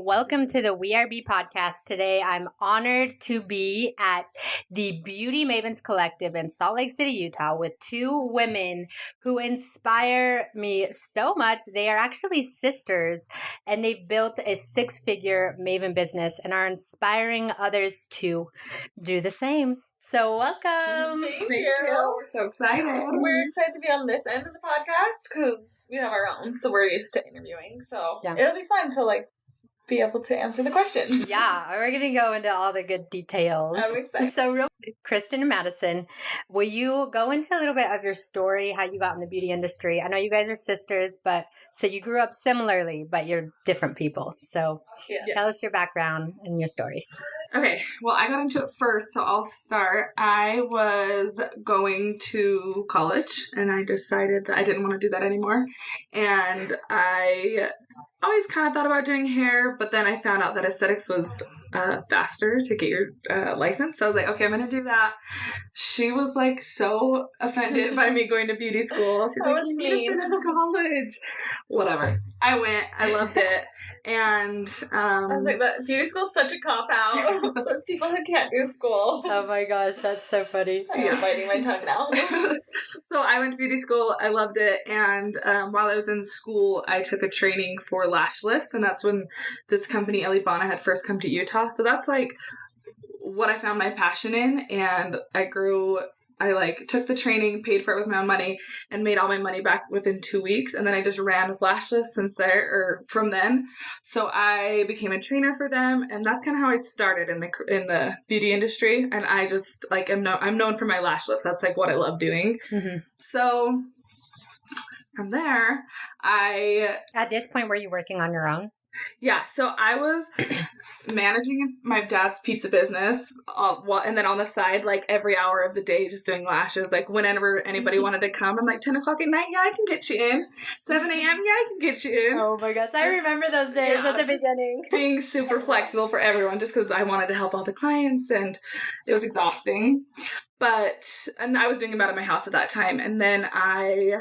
Welcome to the Wearebe podcast. Today, I'm honored to be at the Beauty Mavens Collective in Salt Lake City, Utah, with two women who inspire me so much. They are actually sisters, and they've built a six-figure Maven business and are inspiring others to do the same. So welcome. Thank you. We're so excited. We're excited to be on this end of the podcast because we have our own, so we're used to interviewing. So It'll be fun to be able to answer the questions. Yeah, we're going to go into all the good details. I'm excited. So, Kristen and Madison, will you go into a little bit of your story, how you got in the beauty industry? I know you guys are sisters, but so you grew up similarly, but you're different people. So tell us your background and your story. Okay, well, I got into it first, so I'll start. I was going to college, and I decided that I didn't want to do that anymore. And I always kind of thought about doing hair, but then I found out that aesthetics was faster to get your license. So I was like, okay, I'm going to do that. She was so offended by me going to beauty school. She's like, you need to finish college. Whatever. I went. I loved it. And I was like, that beauty school's such a cop-out. Those people who can't do school. Oh my gosh, that's so funny. I'm biting my tongue now. So I went to beauty school. I loved it. And while I was in school, I took a training for lash lifts. And that's when this company, Elibana, had first come to Utah. So that's what I found my passion in. And I took the training, paid for it with my own money, and made all my money back within 2 weeks. And then I just ran with lash lifts from then. So I became a trainer for them, and that's kind of how I started in the beauty industry. And I just I'm known for my lash lifts. That's what I love doing. Mm-hmm. So from there, At this point, were you working on your own? Yeah, so I was managing my dad's pizza business, and then on the side, every hour of the day, just doing lashes. Whenever anybody wanted to come, I'm 10 o'clock at night, yeah, I can get you in. 7 a.m., yeah, I can get you in. Oh my gosh, I remember those days at the beginning. Being super flexible for everyone, just because I wanted to help all the clients, and it was exhausting. And I was doing them out of my house at that time, and then I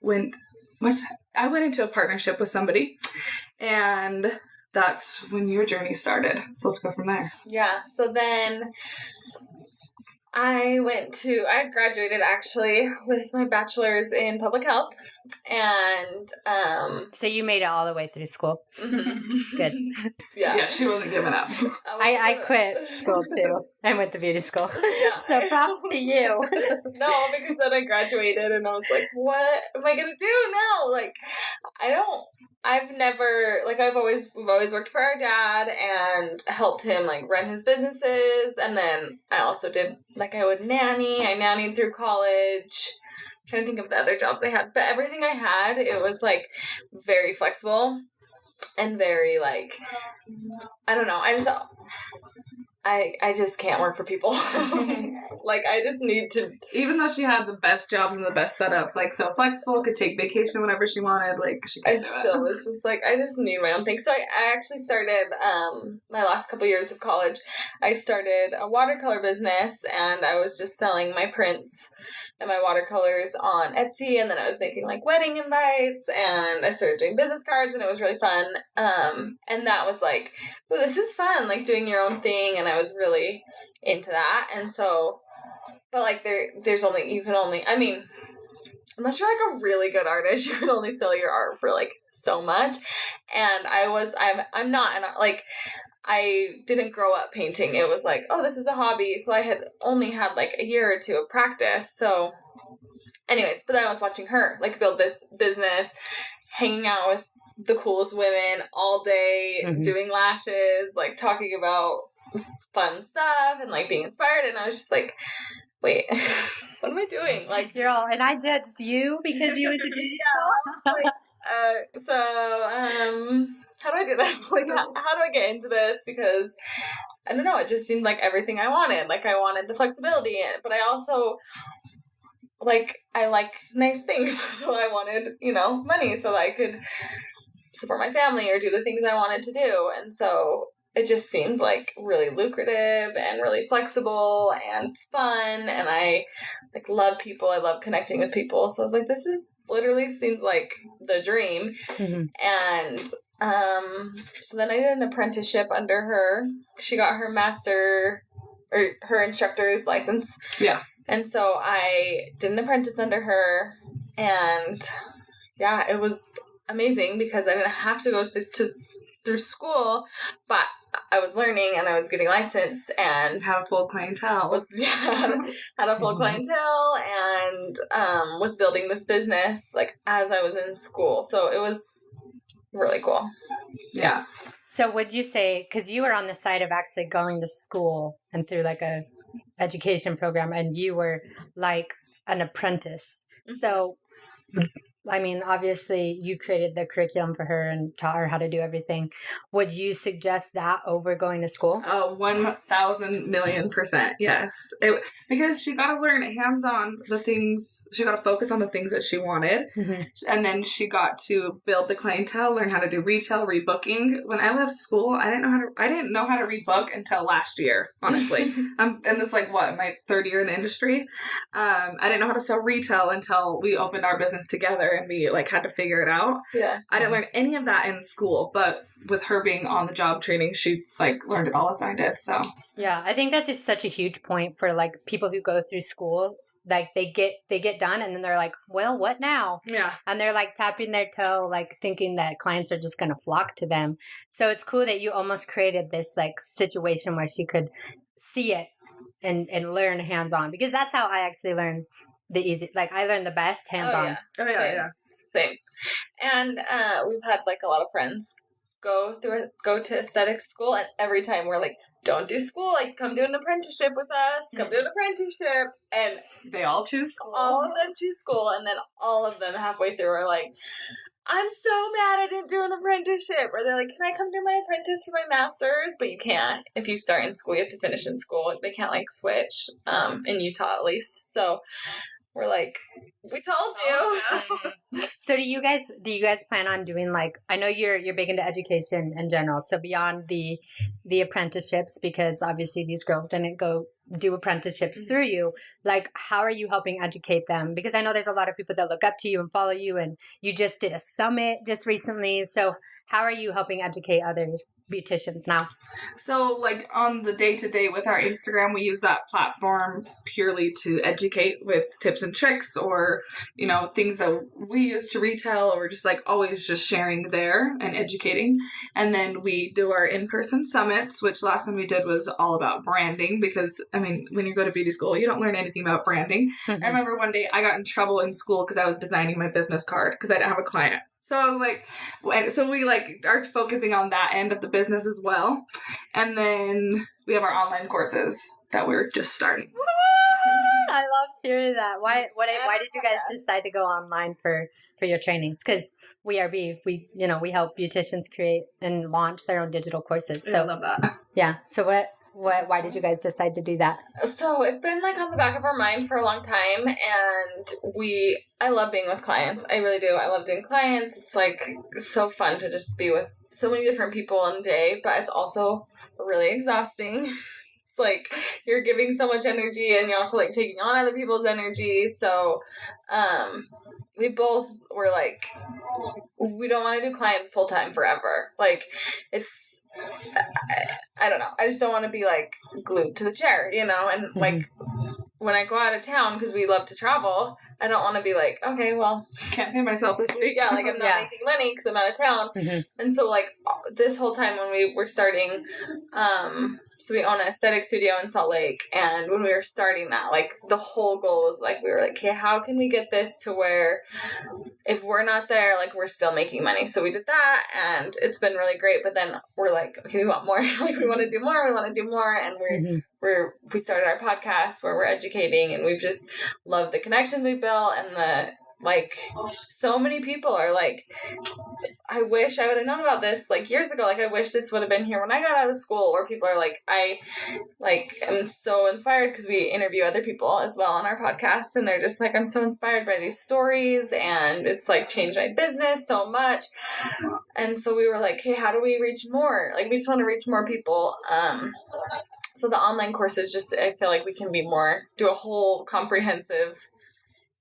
went into a partnership with somebody, and that's when your journey started. So let's go from there. Yeah, so then I graduated actually with my bachelor's in public health, and so you made it all the way through school. Mm-hmm. Good. Yeah, she wasn't giving up. I quit school too. I went to beauty school. Yeah. So props to you. No, because then I graduated and I was like, what am I gonna do now? We've always worked for our dad and helped him run his businesses, and then I also did I would nanny. I nannied through college. I'm trying to think of the other jobs I had, but everything I had, it was very flexible and very I don't know. I just can't work for people. I just need to. Even though she had the best jobs and the best setups, so flexible, could take vacation whenever she wanted, she could was just I just need my own thing. So I actually started, my last couple years of college, I started a watercolor business, and I was just selling my prints and my watercolors on Etsy, and then I was making wedding invites, and I started doing business cards, and it was really fun. And that was well, this is fun, doing your own thing, and I was really into that. And so, but unless you're a really good artist, you can only sell your art for so much. And I'm not, and I didn't grow up painting. It was oh, this is a hobby. So I had only had a year or two of practice. So anyways, but then I was watching her build this business, hanging out with the coolest women all day, mm-hmm. doing lashes, talking about fun stuff and being inspired. And I was just wait, what am I doing? You're all, and I judged you because you went to beauty school. How do I do this? How do I get into this? Because I don't know, it just seemed like everything I wanted. I wanted the flexibility, but I also I like nice things. So I wanted, money so that I could support my family or do the things I wanted to do. And so it just seemed like really lucrative and really flexible and fun. And I like love people. I love connecting with people. So I was like, this is literally seems like the dream. And so then I did an apprenticeship under her. She got her master or her instructor's license. Yeah. And so I did an apprentice under her, and yeah, it was amazing because I didn't have to go through school, but I was learning and I was getting licensed and had a full clientele. Had a full clientele and was building this business like as I was in school. So it was really cool. Yeah. So would you say, because you were on the side of actually going to school and through like a education program, and you were like an apprentice. So, I mean, obviously you created the curriculum for her and taught her how to do everything. Would you suggest that over going to school? 1,000,000,000%. Yes. Because she got to learn hands-on the things, she got to focus on the things that she wanted. And then she got to build the clientele, learn how to do retail, rebooking. When I left school, I didn't know how to rebook until last year, honestly. I'm in this, my third year in the industry. I didn't know how to sell retail until we opened our business together. And we had to figure it out. Yeah. I didn't learn any of that in school, but with her being on the job training, she learned it all as I did. So yeah, I think that's just such a huge point for people who go through school. Like they get done and then they're like, well, what now? Yeah. And they're tapping their toe, thinking that clients are just going to flock to them. So it's cool that you almost created this situation where she could see it and learn hands-on, because that's how I actually learned the easy, I learned the best hands-on. Same. And we've had a lot of friends go to aesthetics school, and every time we're like, don't do school, come do an apprenticeship with us, come do an apprenticeship, and they all choose school. All of them choose school, and then all of them halfway through are like, I'm so mad I didn't do an apprenticeship. Or they're like, can I come do my apprentice for my master's? But you can't. If you start in school, you have to finish in school. They can't switch, in Utah at least. So we're like, we told you. So do you guys plan on doing I know you're big into education in general. So beyond the apprenticeships, because obviously these girls didn't go do apprenticeships through you, how are you helping educate them? Because I know there's a lot of people that look up to you and follow you, and you just did a summit just recently. So how are you helping educate other beauticians now? So on the day-to-day with our Instagram, we use that platform purely to educate with tips and tricks, or things that we use to retail, or just always just sharing there and educating. And then we do our in-person summits, which last one we did was all about branding, because when you go to beauty school, you don't learn anything about branding. I remember one day I got in trouble in school because I was designing my business card because I didn't have a client. So I was so we are focusing on that end of the business as well. And then we have our online courses that we're just starting. I loved hearing that. Why did you guys decide to go online for your trainings? Because Wearebe, we help beauticians create and launch their own digital courses. So I love that. Yeah. So why did you guys decide to do that? So it's been on the back of our mind for a long time, and I love being with clients. I really do. I love doing clients. It's so fun to just be with so many different people in a day, but it's also really exhausting. It's you're giving so much energy, and you're also taking on other people's energy. So we both were we don't want to do clients full time forever. It's I don't know. I just don't want to be glued to the chair, and when I go out of town, because we love to travel, I don't want to be okay, well, can't pay myself this week. Yeah, I'm not making money because I'm out of town. And so this whole time when we were starting, so we own an aesthetic studio in Salt Lake, and when we were starting that, the whole goal was we were okay, how can we get this to where if we're not there, we're still making money? So we did that, and it's been really great. But then we're okay, we want more. We want to do more. We want to do more, and we started our podcast where we're educating, and we've just loved the connections we built, and the so many people are I wish I would have known about this like years ago. Like I wish this would have been here when I got out of school, where people are like, I like am so inspired because we interview other people as well on our podcast, and they're just like, I'm so inspired by these stories, and it's like changed my business so much. And so we were like, hey, how do we reach more? Like we just want to reach more people. So the online courses, just I feel like we can be more, do a whole comprehensive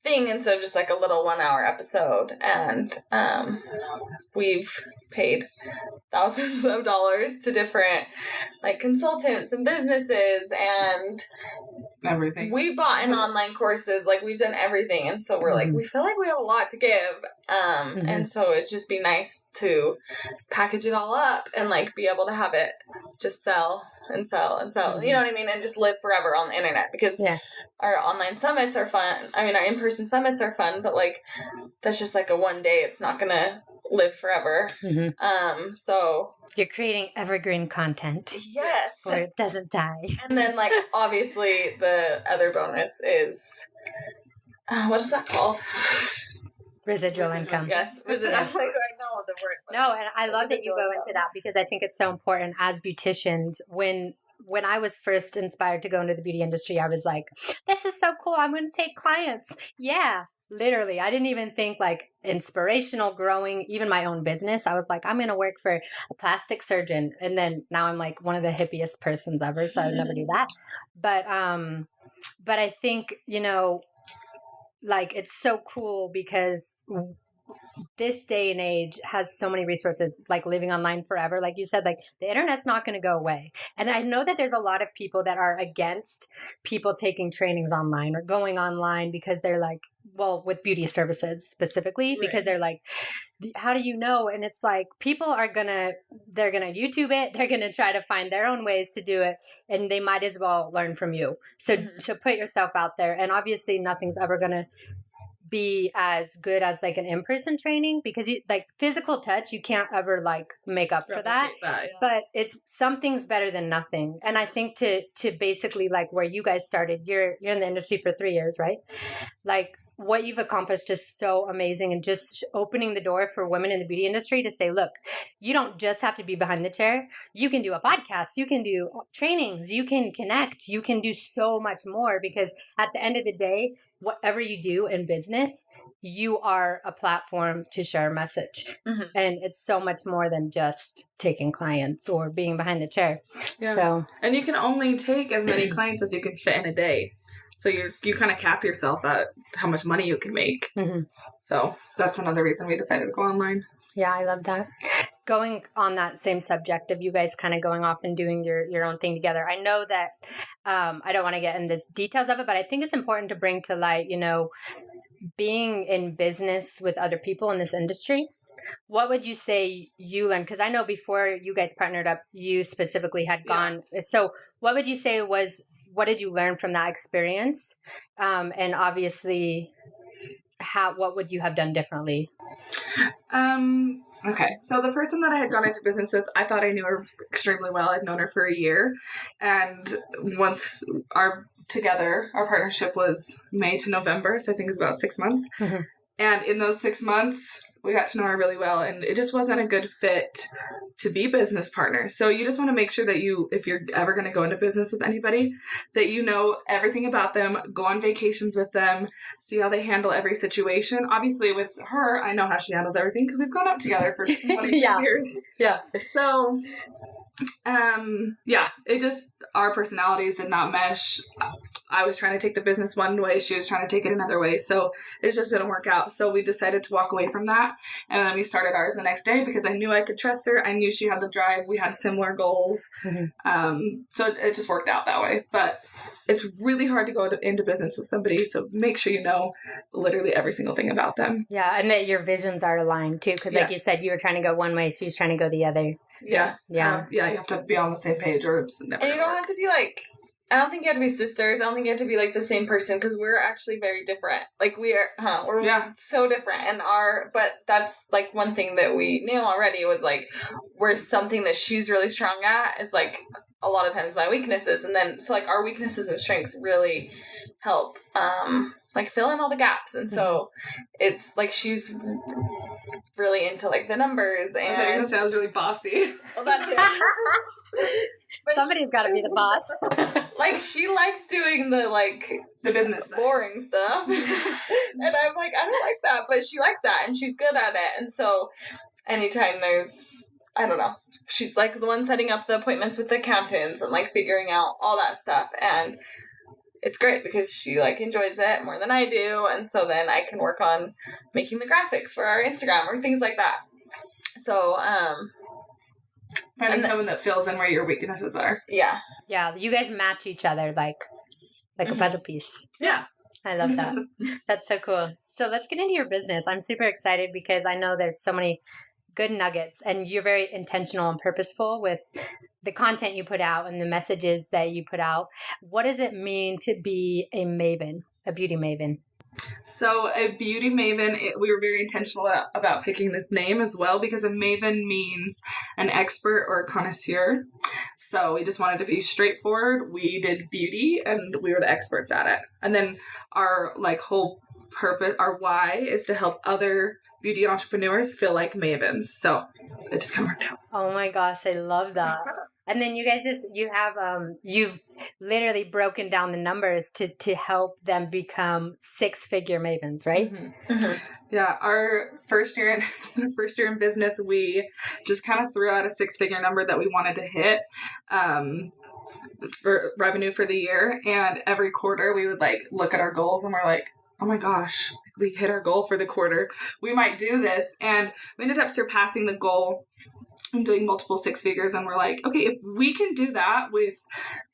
thing instead of just like a little 1 hour episode. And we've paid thousands of dollars to different like consultants and businesses, and everything. We bought in online courses, like we've done everything, and so we're like, we feel like we have a lot to give, and so it'd just be nice to package it all up and like be able to have it just sell and sell and sell, you know what I mean, and just live forever on the internet, because our online summits are fun. I mean, our in-person summits are fun, but like that's just like a one day. It's not gonna live forever. So you're creating evergreen content. Yes. Or it doesn't die. And then like obviously the other bonus is what is that called? Residual income. Yes. Residual. I don't know the word. No, and I love that you go into that, because I think it's so important as beauticians. When I was first inspired to go into the beauty industry, I was like, this is so cool. I'm going to take clients. Yeah. Literally, I didn't even think like inspirational growing, even my own business. I was like, I'm going to work for a plastic surgeon. And then now I'm like one of the hippiest persons ever. So I would never do that. But I think, you know, like it's so cool because this day and age has so many resources, like living online forever. Like you said, like the internet's not going to go away. And I know that there's a lot of people that are against people taking trainings online or going online because they're like, well, with beauty services specifically, because they're like, how do you know? And it's like, people are they're going to YouTube it. They're going to try to find their own ways to do it. And they might as well learn from you. So put yourself out there. And obviously nothing's ever going to be as good as like an in-person training, because you like physical touch, you can't ever like make up for that. But it's something's better than nothing. And I think to basically like where you guys started, you're in the industry for 3 years, right? Like what you've accomplished is so amazing, and just opening the door for women in the beauty industry to say, look, you don't just have to be behind the chair. You can do a podcast, you can do trainings, you can connect, you can do so much more, because at the end of the day, whatever you do in business, you are a platform to share a message. And it's so much more than just taking clients or being behind the chair. So, and you can only take as many clients as you can fit in a day. So you kind of cap yourself at how much money you can make. So that's another reason we decided to go online. Yeah, I love that. Going on that same subject of you guys kind of going off and doing your own thing together. I know that I don't want to get into the details of it, but I think it's important to bring to light, you know, being in business with other people in this industry. What would you say you learned? Because I know before you guys partnered up, you specifically had gone. So what would you say what did you learn from that experience? And obviously, what would you have done differently? Okay. So the person that I had gone into business with, I thought I knew her extremely well. I'd known her for a year. And once our partnership was May to November. So I think it's about 6 months. And in those 6 months, we got to know her really well, and it just wasn't a good fit to be business partners. So you just want to make sure that if you're ever going to go into business with anybody, that you know everything about them, go on vacations with them, see how they handle every situation. Obviously, with her, I know how she handles everything because we've grown up together for 26 years. Yeah. So, our personalities did not mesh. I was trying to take the business one way. She was trying to take it another way. So it just didn't work out. So we decided to walk away from that. And then we started ours the next day because I knew I could trust her. I knew she had the drive. We had similar goals. So it just worked out that way. But it's really hard to go into business with somebody. So make sure you know literally every single thing about them. Yeah. And that your visions are aligned too. Because like you said, you were trying to go one way. She was trying to go the other. Yeah. You have to be on the same page or it's never. And you don't have to be like, I don't think you have to be sisters. I don't think you have to be like the same person, because we're actually very different. Like we're so different. And but that's like one thing that we knew already was like, we're something that she's really strong at is like a lot of times my weaknesses. And then, so like our weaknesses and strengths really help, like fill in all the gaps. And so it's like she's really into like the numbers, I think and that sounds really bossy. well, that's it. But Somebody's got to be the boss. like she likes doing the business side. boring stuff, and I'm like, I don't like that, but she likes that, and she's good at it, and so anytime there's, I don't know, she's like the one setting up the appointments with the accountants and like figuring out all that stuff, and it's great because she like enjoys it more than I do, and so then I can work on making the graphics for our Instagram or things like that. So finding someone that fills in where your weaknesses are. Yeah, you guys match each other like a puzzle piece. Yeah. I love that. That's so cool. So let's get into your business. I'm super excited because I know there's so many good nuggets, and you're very intentional and purposeful with the content you put out and the messages that you put out. What does it mean to be a maven, a beauty maven? So a beauty maven, we were very intentional about picking this name as well, because a maven means an expert or a connoisseur. So we just wanted to be straightforward. We did beauty and we were the experts at it. And then our like whole purpose, our why, is to help other beauty entrepreneurs feel like mavens. So it just kind of worked out. Oh my gosh, I love that. And then you guys you've literally broken down the numbers to help them become 6-figure mavens, right? Mm-hmm. Mm-hmm. Yeah, our first year in business, we just kind of threw out a 6-figure number that we wanted to hit for revenue for the year. And every quarter we would like look at our goals and we're like, oh my gosh, we hit our goal for the quarter. We might do this. And we ended up surpassing the goal and doing multiple 6 figures, and we're like, okay, if we can do that with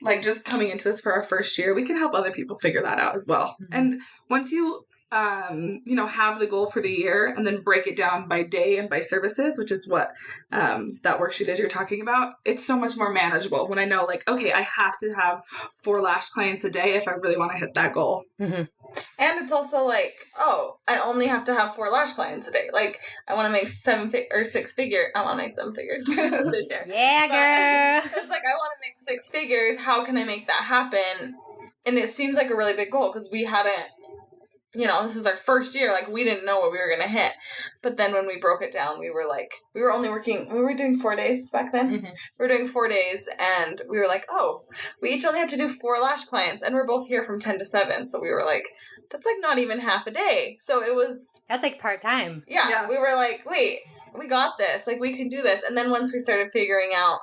like just coming into this for our first year, we can help other people figure that out as well. Mm-hmm. And once you have the goal for the year and then break it down by day and by services, which is what that worksheet is you're talking about, it's so much more manageable when I know like, okay, I have to have 4 lash clients a day if I really want to hit that goal. Mm-hmm. And it's also like, oh, I only have to have 4 lash clients a day. Like, I want to make 6 figure. I want to make 7 figures this year. Yeah, girl. It's like, I want to make 6 figures. How can I make that happen? And it seems like a really big goal because we hadn't, this is our first year. Like, we didn't know what we were going to hit. But then when we broke it down, we were like, we were doing 4 days back then. Mm-hmm. We were doing 4 days, and we were like, oh, we each only have to do 4 lash clients, and we're both here from 10 to 7. So we were like, that's like not even half a day. So it was... That's like part-time. Yeah. We were like, wait, we got this. Like, we can do this. And then once we started figuring out,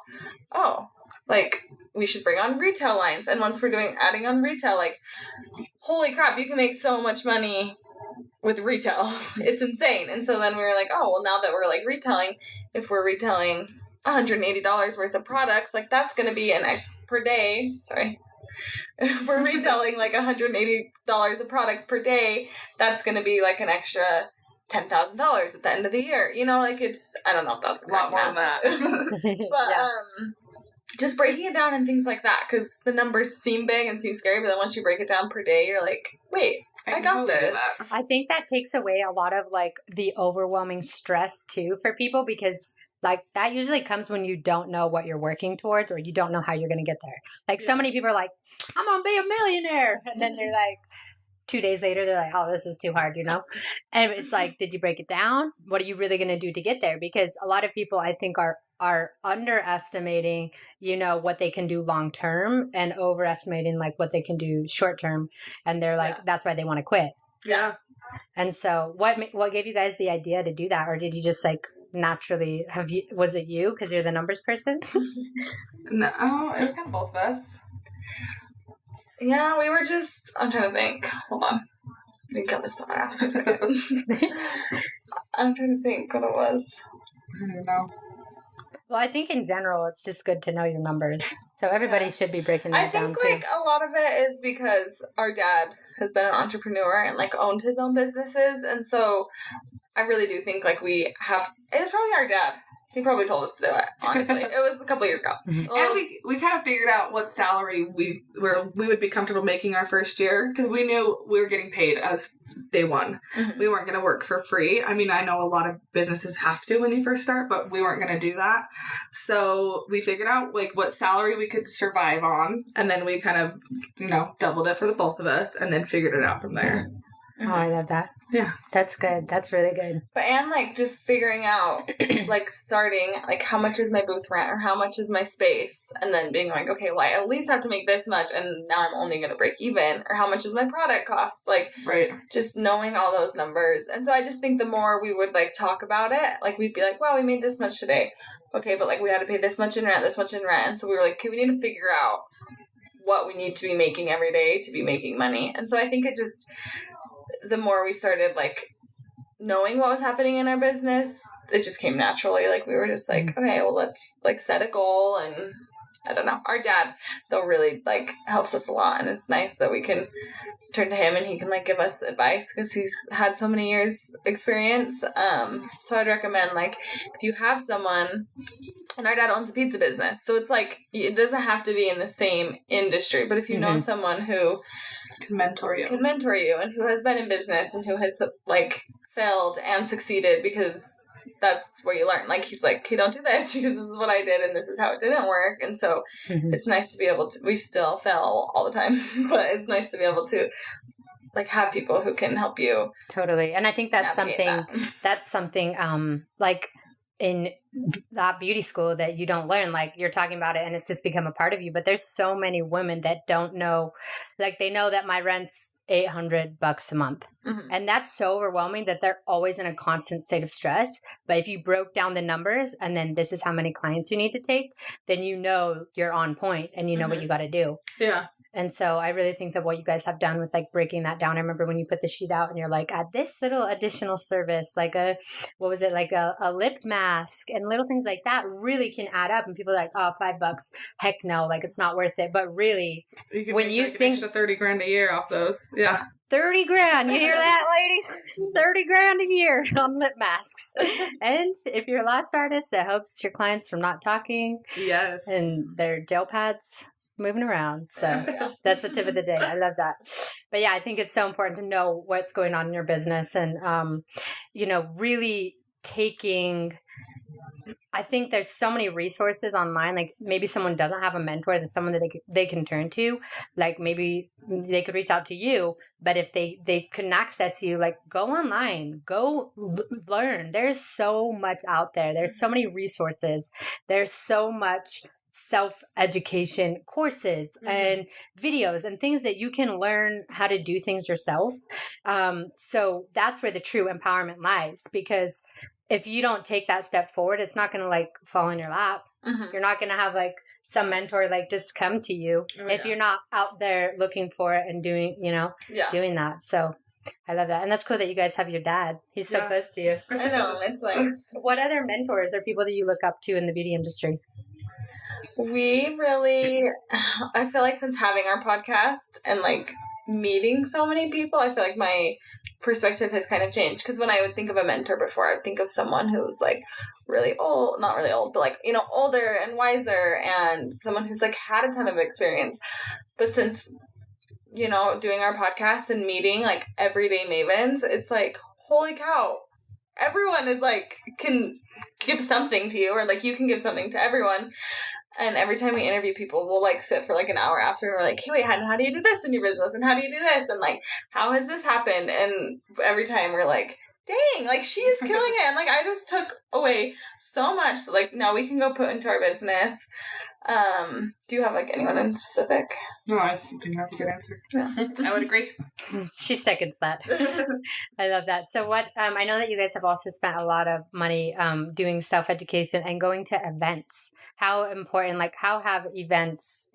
oh, like... we should bring on retail lines. And once we're adding on retail, like, holy crap, you can make so much money with retail. It's insane. And so then we were like, oh, well, now that we're, like, retailing, if we're retailing $180 worth of products, like, that's going to be per day. Sorry. If we're retailing, like, $180 of products per day, that's going to be, like, an extra $10,000 at the end of the year. Like, it's, I don't know if that's a lot more than that. But, yeah. Just breaking it down and things like that, because the numbers seem big and seem scary, but then once you break it down per day, you're like, wait, I got this. I think that takes away a lot of, like, the overwhelming stress, too, for people, because, like, that usually comes when you don't know what you're working towards or you don't know how you're going to get there. Like, so many people are like, I'm going to be a millionaire. And then they're like, 2 days later, they're like, oh, this is too hard, And it's like, did you break it down? What are you really going to do to get there? Because a lot of people, I think, are underestimating, what they can do long term and overestimating like what they can do short term. And they're like, that's why they want to quit. Yeah. And so what gave you guys the idea to do that? Or did you just like naturally was it you? Cause you're the numbers person? No, it was kind of both of us. Yeah, we were just, I'm trying to think. Hold on. Let me cut this part out. I'm trying to think what it was. I don't know. Well, I think in general, it's just good to know your numbers. So everybody should be breaking that down, too. I think, like, a lot of it is because our dad has been an entrepreneur and, like, owned his own businesses. And so I really do think, like, it's probably our dad. He probably told us to do it, honestly. It was a couple years ago. Mm-hmm. And we kind of figured out what salary we would be comfortable making our first year, because we knew we were getting paid as day one. Mm-hmm. We weren't going to work for free. I mean, I know a lot of businesses have to when you first start, but we weren't going to do that. So we figured out like what salary we could survive on, and then we kind of, doubled it for the both of us, and then figured it out from there. Oh, I love that. Yeah. That's good. That's really good. But and like just figuring out like starting like how much is my booth rent or how much is my space, and then being like, okay, well I at least have to make this much and now I'm only gonna break even, or how much is my product cost, like Right. just knowing all those numbers. And so I just think the more we would like talk about it, like we'd be like, wow, we made this much today, okay, but like we had to pay this much in rent, and so we were like, okay, we need to figure out what we need to be making every day to be making money. And so I think it just, the more we started like knowing what was happening in our business, it just came naturally. Like we were just like, okay, well let's like set a goal. And I don't know, our dad though really like helps us a lot, and it's nice that we can turn to him and he can like give us advice because he's had so many years experience. So I'd recommend like if you have someone, and our dad owns a pizza business, so it's like it doesn't have to be in the same industry, but if you know someone who can mentor you and who has been in business and who has like failed and succeeded, because that's where you learn. Like he's like, okay, don't do this because this is what I did and this is how it didn't work. And so it's nice to be able to, we still fail all the time, but it's nice to be able to like have people who can help you. Totally. And I think that's something like in that beauty school that you don't learn, like you're talking about it and it's just become a part of you. But there's so many women that don't know, like they know that my rent's $800 a month. And that's so overwhelming that they're always in a constant state of stress. But if you broke down the numbers and then this is how many clients you need to take, then you know you're on point and you know what you got to do. Yeah. And so I really think that what you guys have done with like breaking that down. I remember when you put the sheet out and you're like, add this little additional service, like a lip mask and little things like that really can add up. And people are like, oh, $5. Heck no, like it's not worth it. But really, when you think an extra $30,000 a year off those. Yeah. 30 grand. You hear that, ladies? 30 grand a year on lip masks. And if you're a lash artist, it helps your clients from not talking. Yes. And their gel pads moving around. So that's the tip of the day. I love that. But yeah, I think it's so important to know what's going on in your business and, really taking, I think there's so many resources online. Like maybe someone doesn't have a mentor, there's someone that they can turn to. Like maybe they could reach out to you, but if they couldn't access you, like go online, go learn. There's so much out there. There's so many resources. There's so much self-education courses and videos and things that you can learn how to do things yourself. So that's where the true empowerment lies, because if you don't take that step forward, it's not going to like fall in your lap. You're not going to have like some mentor like just come to you if you're not out there looking for it and doing that. So I love that. And that's cool that you guys have your dad. He's so close to you. I know, it's nice. What other mentors or people that you look up to in the beauty industry? We really, I feel like since having our podcast and like meeting so many people, I feel like my perspective has kind of changed. Because when I would think of a mentor before, I'd think of someone who's like really old, not really old, but like, older and wiser, and someone who's like had a ton of experience. But since, doing our podcast and meeting like everyday Mavens, it's like, holy cow, everyone is like, can give something to you, or like you can give something to everyone. And every time we interview people, we'll like sit for like an hour after and we're like, hey, wait, how do you do this in your business? And how do you do this? And like, how has this happened? And every time we're like, dang, like she is killing it. And like, I just took away so much that like now we can go put into our business. Do you have like anyone in specific? No, I think that's a good answer. Yeah. I would agree. She seconds that. I love that. So what, I know that you guys have also spent a lot of money doing self-education and going to events. How important, like how have events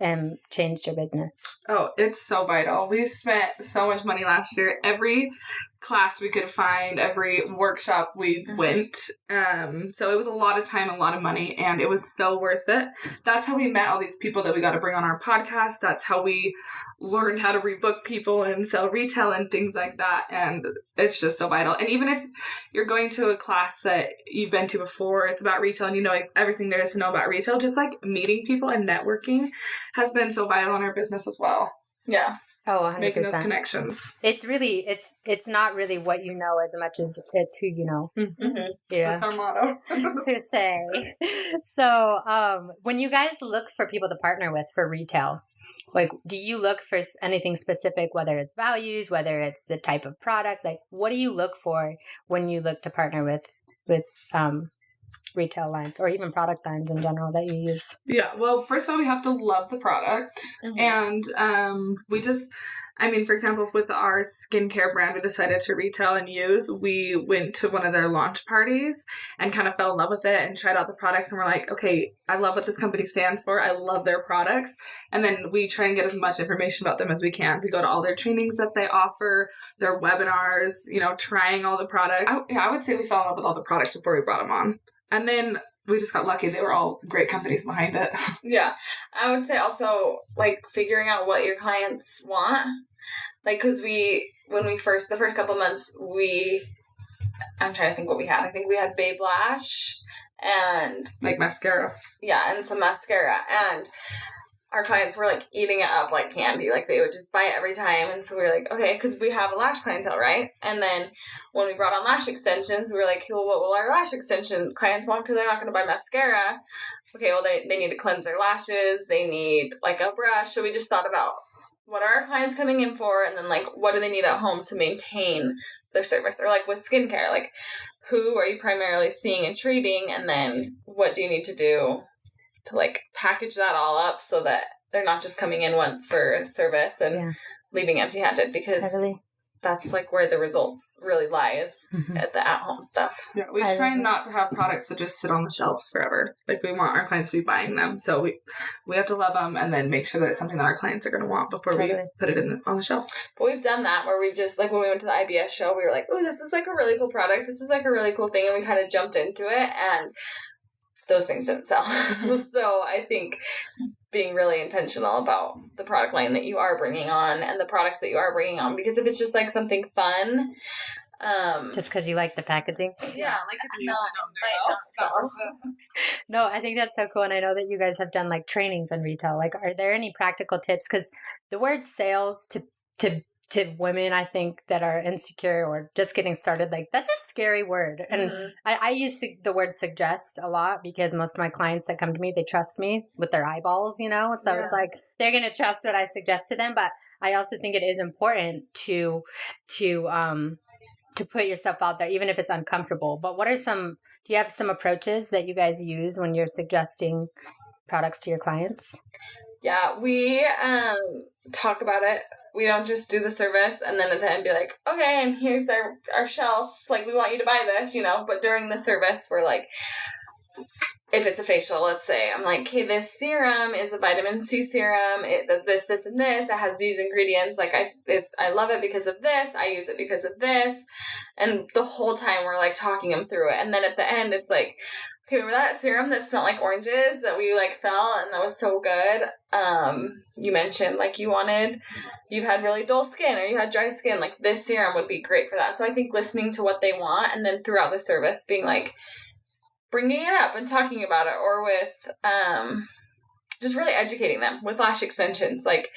changed your business? Oh, it's so vital. We spent so much money last year. Every class we could find, every workshop we went. So it was a lot of time, a lot of money, and it was so worth it. That's how we met all these people that we got to bring on our podcast. That's how we learned how to rebook people and sell retail and things like that. And it's just so vital. And even if you're going to a class that you've been to before, it's about retail and you know everything there is to know about retail, just like meeting people and networking has been so vital in our business as well. Yeah. Oh, 100%. Making those connections. It's really, it's not really what you know as much as it's who you know. Yeah. That's our motto. To say. So, when you guys look for people to partner with for retail, like, do you look for anything specific, whether it's values, whether it's the type of product? Like, what do you look for when you look to partner with retail lines or even product lines in general that you use? Yeah, well, first of all, we have to love the product. And for example, with our skincare brand we decided to retail and use, we went to one of their launch parties and kind of fell in love with it and tried out the products, and we're like, okay, I love what this company stands for. I love their products. And then we try and get as much information about them as we can. We go to all their trainings that they offer, their webinars, trying all the products. I would say we fell in love with all the products before we brought them on. And then we just got lucky. They were all great companies behind it. Yeah. I would say also, like, figuring out what your clients want. Like, because the first couple months, I'm trying to think what we had. I think we had Babe Lash and... like mascara. Yeah, and some mascara. And our clients were, like, eating it up like candy. Like, they would just buy it every time. And so we were like, okay, because we have a lash clientele, right? And then when we brought on lash extensions, we were like, well, what will our lash extension clients want? Because they're not going to buy mascara. Okay, well, they need to cleanse their lashes. They need, like, a brush. So we just thought about what are our clients coming in for? And then, like, what do they need at home to maintain their service? Or, like, with skincare, like, who are you primarily seeing and treating? And then what do you need to do to, like, package that all up so that they're not just coming in once for service and leaving empty-handed, because that's, like, where the results really lie, is at the at-home stuff. Yeah, we try not to have products that just sit on the shelves forever. Like, we want our clients to be buying them, so we have to love them and then make sure that it's something that our clients are going to want before we put it on the shelves. But we've done that where we've just, like, when we went to the IBS show, we were like, oh, this is, like, a really cool product. This is, like, a really cool thing, and we kind of jumped into it, and those things didn't sell. So I think being really intentional about the product line that you are bringing on and the products that you are bringing on, because if it's just, like, something fun, just because you like the packaging, like, it's not. No, I think that's so cool. And I know that you guys have done, like, trainings on retail. Like, are there any practical tips? Because the word sales to women, I think, that are insecure or just getting started, like, that's a scary word. And I use the word suggest a lot, because most of my clients that come to me, they trust me with their eyeballs, so it's like they're going to trust what I suggest to them. But I also think it is important to put yourself out there, even if it's uncomfortable. But do you have some approaches that you guys use when you're suggesting products to your clients? Yeah, we talk about it. We don't just do the service and then at the end be like, okay, and here's our shelf. Like, we want you to buy this, But during the service, we're like, if it's a facial, let's say, I'm like, okay, this serum is a vitamin C serum. It does this, this, and this. It has these ingredients. Like, I love it because of this. I use it because of this. And the whole time we're, like, talking them through it. And then at the end, it's like, okay, remember that serum that smelled like oranges that we, like, felt and that was so good? You mentioned, like, you had really dull skin or you had dry skin. Like, this serum would be great for that. So I think listening to what they want and then throughout the service being like, bringing it up and talking about it, or with just really educating them with lash extensions. Like,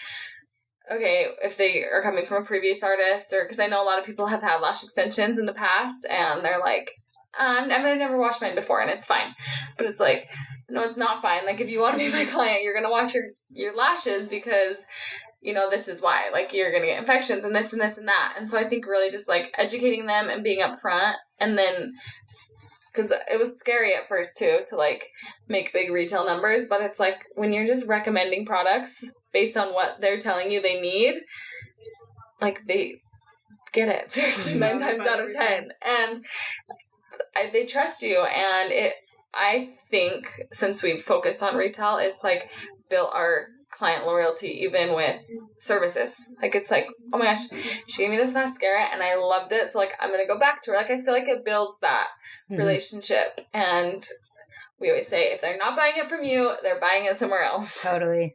okay, if they are coming from a previous artist, or because I know a lot of people have had lash extensions in the past and they're like, I've never washed mine before and it's fine. But it's like, no, it's not fine. Like, if you want to be my client, you're going to wash your lashes because, this is why. Like, you're going to get infections and this and this and that. And so I think really just, like, educating them and being upfront, and then, because it was scary at first too to, like, make big retail numbers, but it's like when you're just recommending products based on what they're telling you they need, like, they get it, seriously, 9 times out of 10. And they trust you, and I think since we've focused on retail, it's, like, built our client loyalty even with services. Like, it's like, oh my gosh, she gave me this mascara and I loved it, so, like, I'm gonna go back to her. Like, I feel like it builds that relationship, and we always say if they're not buying it from you, they're buying it somewhere else. Totally.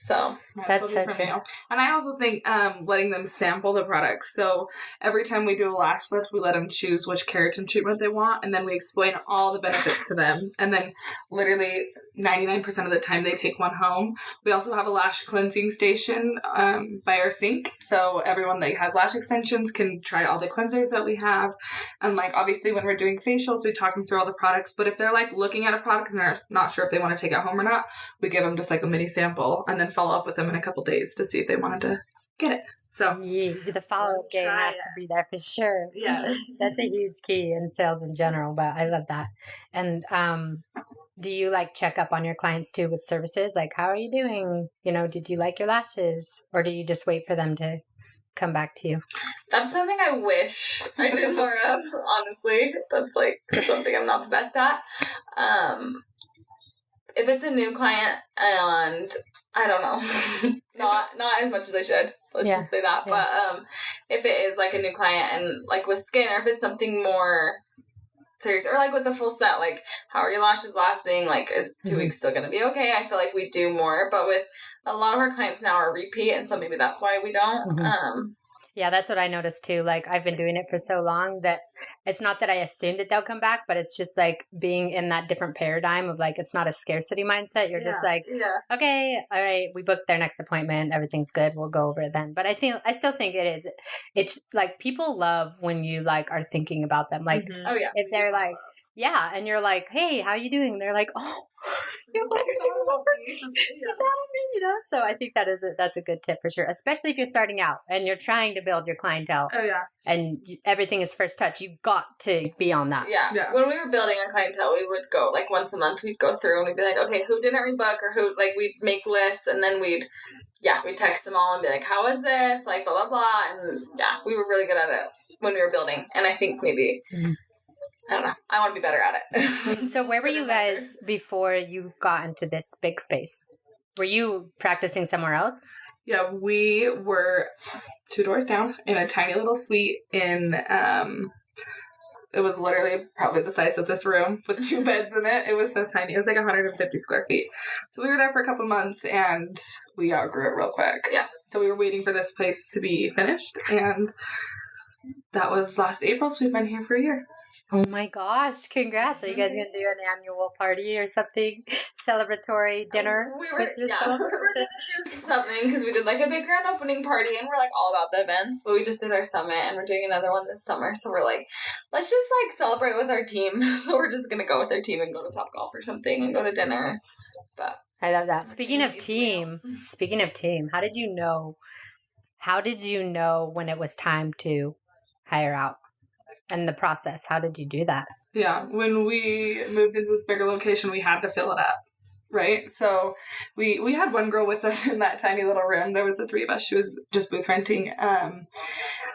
So that's so true. And I also think letting them sample the products. So every time we do a lash lift, we let them choose which keratin treatment they want, and then we explain all the benefits to them. And then literally, 99% of the time they take one home. We also have a lash cleansing station by our sink. So everyone that has lash extensions can try all the cleansers that we have. And like, obviously when we're doing facials, we talk them through all the products. But if they're like looking at a product and they're not sure if they want to take it home or not, we give them just like a mini sample and then follow up with them in a couple days to see if they wanted to get it. So yeah, the follow-up game has to be there for sure. Yes. That's a huge key in sales in general, but I love that. And do you like check up on your clients too with services? Like, how are you doing? You know, did you like your lashes? Or do you just wait for them to come back to you? That's something I wish I did more of, honestly. That's like something I'm not the best at. If it's a new client and I don't know, not as much as I should. Let's just say that. Yeah. But if it is like a new client and like with skin, or if it's something more serious, or like with the full set, like how are your lashes lasting? Like, is 2 weeks still going to be okay? I feel like we do more, but with a lot of our clients now are repeat, and so maybe that's why we don't. Yeah, that's what I noticed too. Like, I've been doing it for so long that it's not that I assume that they'll come back, but it's just like being in that different paradigm of like, it's not a scarcity mindset. You're just like, okay, all right, we booked their next appointment. Everything's good. We'll go over it then. But I still think it's like people love when you like are thinking about them. Like, if they're like, yeah, and you're like, hey, how you doing? They're like, oh, you know. So I think that's a good tip for sure, especially if you're starting out and you're trying to build your clientele. Oh yeah, and everything is first touch. You've got to be on that. Yeah. When we were building our clientele, we would go like once a month. We'd go through and we'd be like, okay, who didn't rebook, or who like we'd make lists, and then we'd text them all and be like, how is this? Like blah blah blah, and we were really good at it when we were building. And I think maybe. I don't know. I want to be better at it. So where were you guys before you got into this big space? Were you practicing somewhere else? Yeah, we were 2 doors down in a tiny little suite in, it was literally probably the size of this room with 2 beds in it. It was so tiny. It was like 150 square feet. So we were there for a couple months and we outgrew it real quick. Yeah. So we were waiting for this place to be finished, and that was last April. So we've been here for a year. Oh my gosh, congrats. Are you guys going to do an annual party or something? Celebratory dinner? We were going to do something because we did like a big grand opening party and we're like all about the events. But we just did our summit and we're doing another one this summer. So we're like, let's just like celebrate with our team. So we're just going to go with our team and go to Topgolf or something and go to dinner. But I love that. Speaking of team, how did you know when it was time to hire out? And the process, how did you do that? Yeah, when we moved into this bigger location, we had to fill it up, right? So we had one girl with us in that tiny little room. There was the 3 of us. She was just booth renting.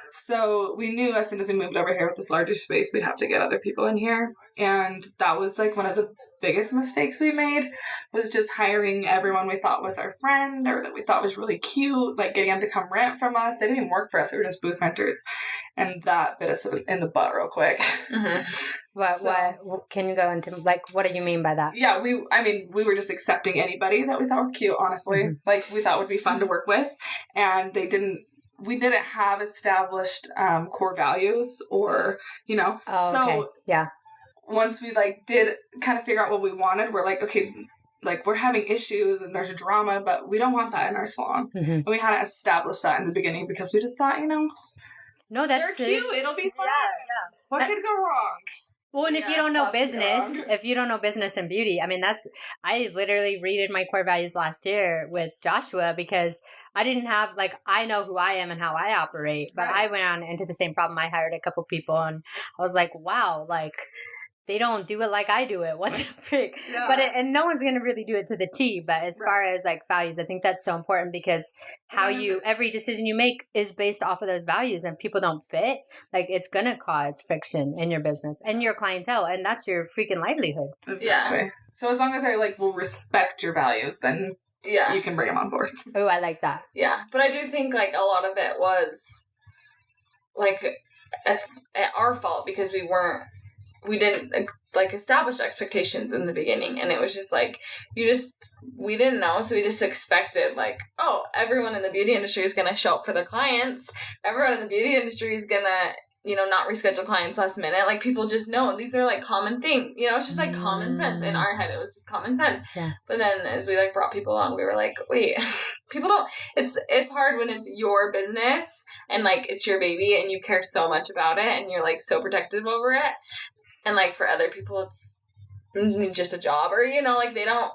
So we knew as soon as we moved over here with this larger space, we'd have to get other people in here. And that was like one of the biggest mistakes we made, was just hiring everyone we thought was our friend or that we thought was really cute, like getting them to come rent from us. They didn't even work for us. They were just booth renters. And that bit us in the butt real quick. What can you go into, like, what do you mean by that? Yeah, we were just accepting anybody that we thought was cute, honestly. Like, we thought would be fun to work with. And we didn't have established core values or, you know. Oh, okay. So, yeah. Once we like did kind of figure out what we wanted, we're like, okay, like we're having issues and there's drama, but we don't want that in our salon. And we hadn't established that in the beginning because we just thought, you know, no, that's they're cute. It'll be fun. Yeah. What could go wrong? Well, and if you don't know business and beauty, I mean, I literally redid my core values last year with Joshua because I didn't have, like, I know who I am and how I operate, but I went on into the same problem. I hired a couple people and I was like, wow, like, they don't do it like I do it. What the frick? Yeah. But and no one's going to really do it to the T. But as far as like values, I think that's so important because every decision you make is based off of those values, and people don't fit. Like, it's going to cause friction in your business and your clientele, and that's your freaking livelihood. Exactly. Yeah. So as long as I like will respect your values, then you can bring them on board. Oh, I like that. Yeah, but I do think like a lot of it was like at our fault because we didn't like establish expectations in the beginning, and it was just like we didn't know, so we just expected like, oh, everyone in the beauty industry is gonna show up for their clients, everyone in the beauty industry is gonna not reschedule clients last minute. Like, people just know these are like common things, it's just like common sense. In our head, it was just common sense. Yeah. But then as we like brought people on, we were like, wait, people don't, it's hard when it's your business and like it's your baby and you care so much about it and you're like so protective over it. And like for other people, it's just a job, or, like they don't.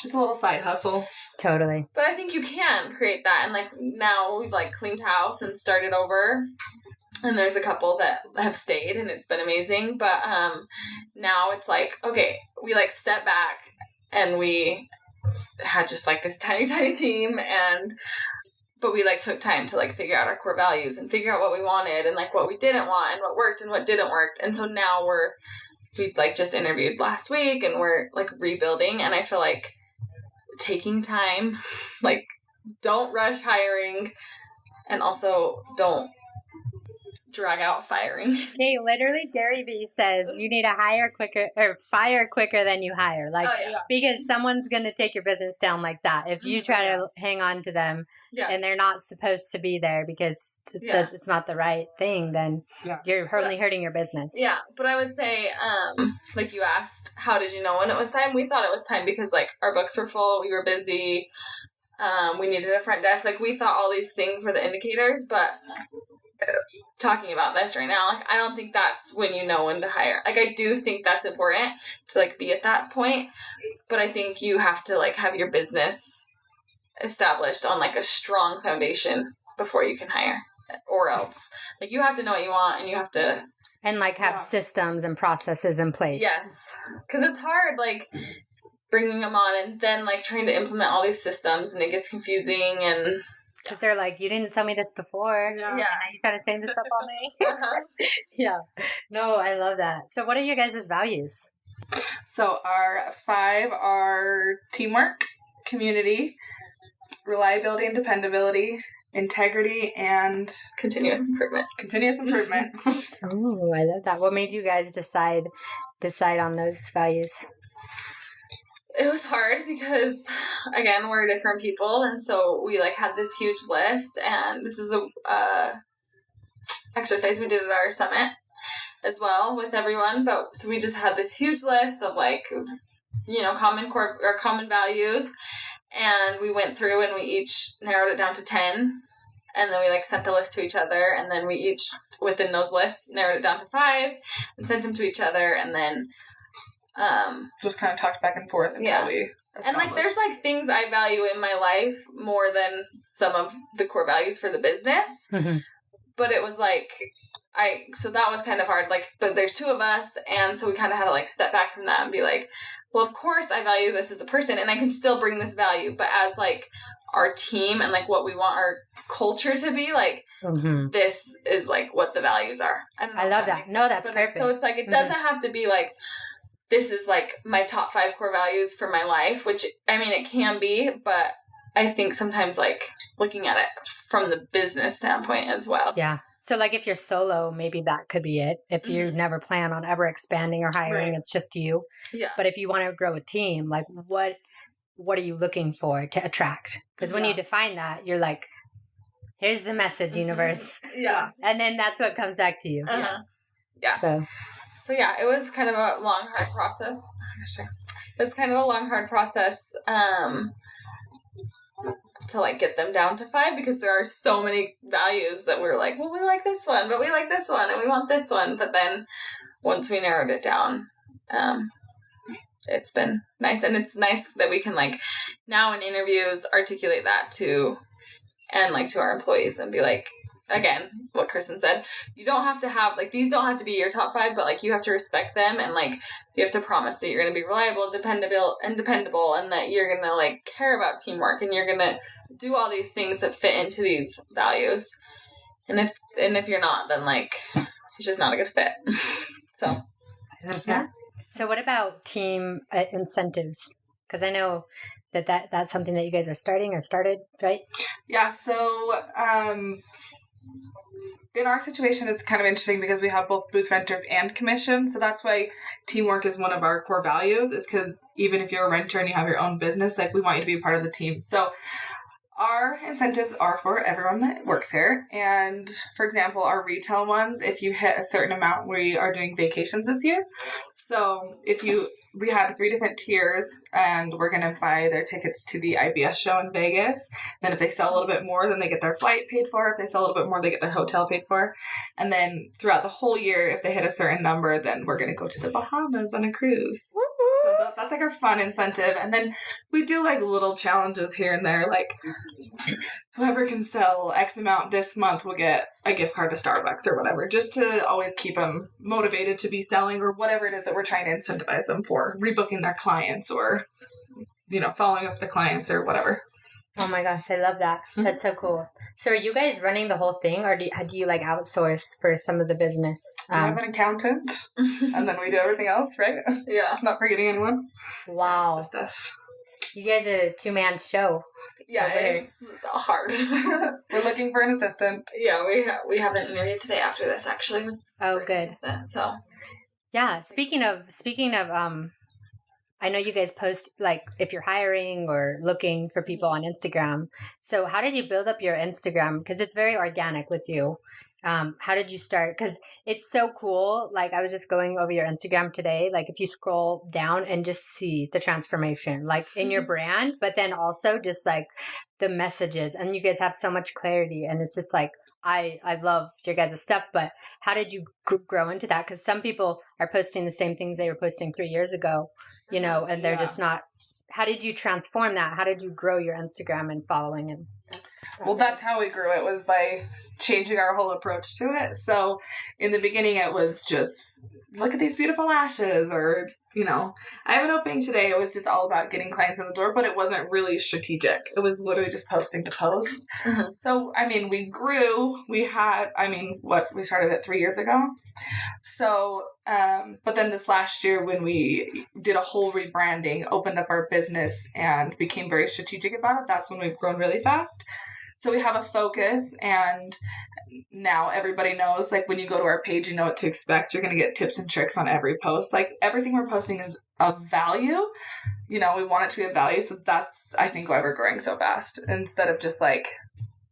It's a little side hustle. Totally. But I think you can create that. And like now we've like cleaned house and started over. And there's a couple that have stayed and it's been amazing. But now it's like, okay, we like step back and we had just like this tiny, tiny team. But we like took time to like figure out our core values and figure out what we wanted and like what we didn't want and what worked and what didn't work. And so now we like just interviewed last week and we're like rebuilding. And I feel like taking time, like don't rush hiring and also don't drag out firing. Okay, literally Gary Vee says you need to hire quicker or fire quicker than you hire. Like, because someone's going to take your business down like that. If you try to hang on to them and they're not supposed to be there because it's not the right thing, then you're only hurting your business. Yeah, but I would say, like you asked, how did you know when it was time? We thought it was time because like our books were full, we were busy, we needed a front desk. Like we thought all these things were the indicators, but talking about this right now, like I don't think that's when you know when to hire. Like I do think that's important to like be at that point, but I think you have to like have your business established on like a strong foundation before you can hire, or else like you have to know what you want and you have to like have systems and processes in place. Yes, because it's hard like bringing them on and then like trying to implement all these systems and it gets confusing and. Because they're like, you didn't tell me this before. Yeah. You trying to change this up on me. Yeah. No, I love that. So what are your guys' values? So our 5 are teamwork, community, reliability and dependability, integrity, and continuous improvement. Oh, I love that. What made you guys decide on those values? It was hard because, again, we're different people, and so we, like, had this huge list, and this is a exercise we did at our summit as well with everyone, but so we just had this huge list of, like, common values, and we went through and we each narrowed it down to 10, and then we, like, sent the list to each other, and then we each, within those lists, narrowed it down to 5, and sent them to each other, and then just kind of talked back and forth until we established. And like there's like things I value in my life more than some of the core values for the business. Mm-hmm. But it was like so that was kind of hard, like, but there's 2 of us, and so we kind of had to like step back from that and be like, well, of course I value this as a person and I can still bring this value, but as like our team and like what we want our culture to be, like this is like what the values are. I love that. No, that's perfect. So it's like it doesn't have to be like this is like my top 5 core values for my life, which, I mean, it can be, but I think sometimes like looking at it from the business standpoint as well. Yeah. So like if you're solo, maybe that could be it. If you never plan on ever expanding or hiring, it's just you. Yeah. But if you want to grow a team, like what are you looking for to attract? Because when you define that, you're like, here's the message, universe. Yeah. And then that's what comes back to you. Yeah. So yeah, it was kind of a long, hard process. It was kind of a long, hard process to like get them down to 5 because there are so many values that we're like, well, we like this one, but we like this one, and we want this one. But then once we narrowed it down, it's been nice, and it's nice that we can like now in interviews articulate that to our employees and be like, again, what Kristen said, you don't have to have, like, these don't have to be your top 5, but, like, you have to respect them, and, like, you have to promise that you're going to be reliable, dependable, and that you're going to, like, care about teamwork, and you're going to do all these things that fit into these values. And if you're not, then, like, it's just not a good fit. So. Yeah. So what about team incentives? Because I know that's something that you guys are starting or started, right? Yeah, so in our situation, it's kind of interesting because we have both booth renters and commission. So that's why teamwork is one of our core values, is because even if you're a renter and you have your own business, like, we want you to be part of the team. So Our incentives are for everyone that works here. And for example, our retail ones, if you hit a certain amount, we are doing vacations this year. So we had 3 different tiers, and we're going to buy their tickets to the IBS show in Vegas. Then if they sell a little bit more, then they get their flight paid for. If they sell a little bit more, they get their hotel paid for. And then throughout the whole year, if they hit a certain number, then we're going to go to the Bahamas on a cruise. So that's like our fun incentive. And then we do like little challenges here and there, like whoever can sell X amount this month will get a gift card to Starbucks or whatever, just to always keep them motivated to be selling, or whatever it is that we're trying to incentivize them for, rebooking their clients or, following up the clients or whatever. Oh my gosh, I love that. That's so cool. So are you guys running the whole thing, or do you like outsource for some of the business? We have an accountant, and then we do everything else, right? Yeah. Not forgetting anyone. Wow. It's just us. You guys are a 2-man show. Yeah, it's hard. We're looking for an assistant. Yeah, we have an interview today after this, actually. Good. Assistant, so. Yeah, speaking of, I know you guys post, like, if you're hiring or looking for people on Instagram. So how did you build up your Instagram? Because it's very organic with you. How did you start? Because it's so cool. Like, I was just going over your Instagram today. Like, if you scroll down and just see the transformation, like in your brand, but then also just like the messages, and you guys have so much clarity. And it's just like, I love your guys' stuff, but how did you grow into that? Because some people are posting the same things they were posting 3 years ago, and they're just not. How did you transform that? How did you grow your Instagram and following? And that's how we grew it, was by changing our whole approach to it. So in the beginning, it was just, look at these beautiful lashes, or, I have an opening today. It was just all about getting clients in the door, but it wasn't really strategic. It was literally just posting to post. Mm-hmm. So, we grew. We started it 3 years ago. So, but then this last year, when we did a whole rebranding, opened up our business and became very strategic about it, that's when we've grown really fast. So we have a focus, and now everybody knows, like, when you go to our page, you know what to expect. You're going to get tips and tricks on every post. Like, everything we're posting is of value. We want it to be of value. So that's, I think, why we're growing so fast. Instead of just like,